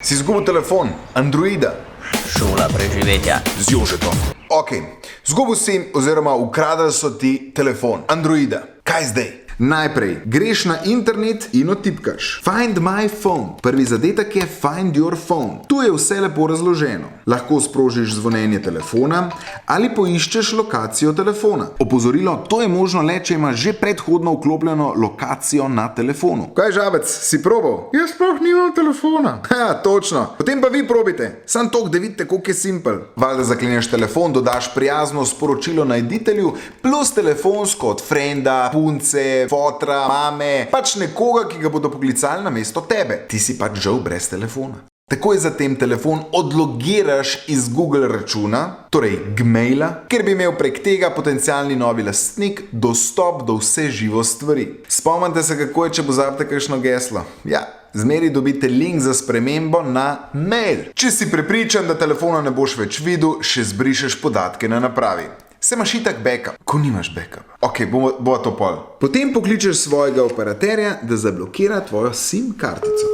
Si izgubil telefon, Androida. Šola preživetja. Z Jožetom. Ok, izgubil si oziroma ukradli so ti telefon, Androida. Kaj zdaj? Najprej greš na internet in otipkaš Find my phone. Prvi zadetek je Find your phone. Tu je vse lepo razloženo. Lahko sprožiš zvonjenje telefona ali poiščeš lokacijo telefona. Opozorilo, to je možno le, če imaš že predhodno vklopljeno lokacijo na telefonu. Kaj žabec, si probal? Jaz sploh nimam telefona. Ja, točno. Potem pa vi probite. Sam tok, da vidite, koliko je simpel. Valjda zakleneš telefon, dodaš prijazno sporočilo najditelju, plus telefonsko od frenda, punce, fotra, mame, pač nekoga, ki ga bodo poklicali na mesto tebe. Ti si pač žal brez telefona. Takoj zatem telefon odlogiraš iz Google računa, torej Gmaila, ker bi imel prek tega potencialni novi lastnik dostop do vse živo stvari. Spomnite se, kako je, če pozabite kakšno geslo. Ja, zmeri dobite link za spremembo na mail. Če si prepričan, da telefona ne boš več videl, še zbrišeš podatke na napravi. Se imaš itak backup. Ko nimaš backup. Ok, bo to pol. Potem pokličeš svojega operaterja, da zablokira tvojo SIM kartico.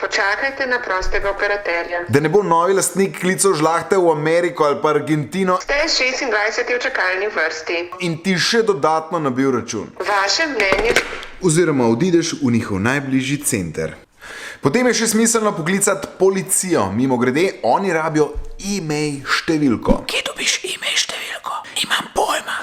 Počakajte na prostega operaterja. Da ne bo novi lastnik klical žlahte v Ameriko ali pa Argentino Ste 26 v čakalni vrsti. in ti še dodatno nabil račun. Vaše mnenje... Oziroma odideš v njihov najbližji center. Potem je še smiselno poklicati policijo. Mimogrede, oni rabijo e-mail številko. Kje dobiš ime številko? Imam pojma.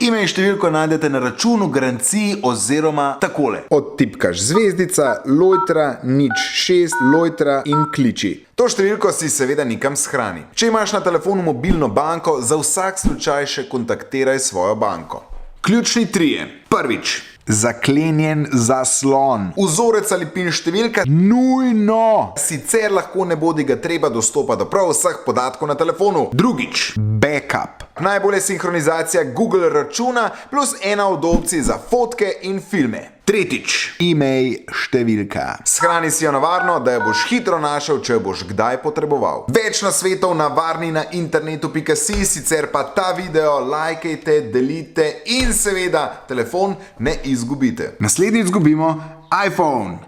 E-mail številko najdete na računu, garanciji oziroma takole. Odtipkaš zvezdica, lojtra, 06, lojtra in kliči. To številko si seveda nikam shrani. Če imaš na telefonu mobilno banko, za vsak slučaj še kontaktiraj svojo banko. Ključni trije. Prvič. Zaklenjen zaslon. Vzorec ali PIN številka nujno. Sicer lahko ne bodi ga treba dostopa do prav vseh podatkov na telefonu. Drugič. Backup. Najbolje sinhronizacija Google računa plus ena od opcij za fotke in filme. Tretjič. E-mail številka. Shrani si jo na varno, da jo boš hitro našel, če jo boš kdaj potreboval. Več nasvetov na varninainternetu.si, sicer pa ta video lajkajte, delite in seveda telefon ne izgubite. Naslednjič izgubimo iPhone.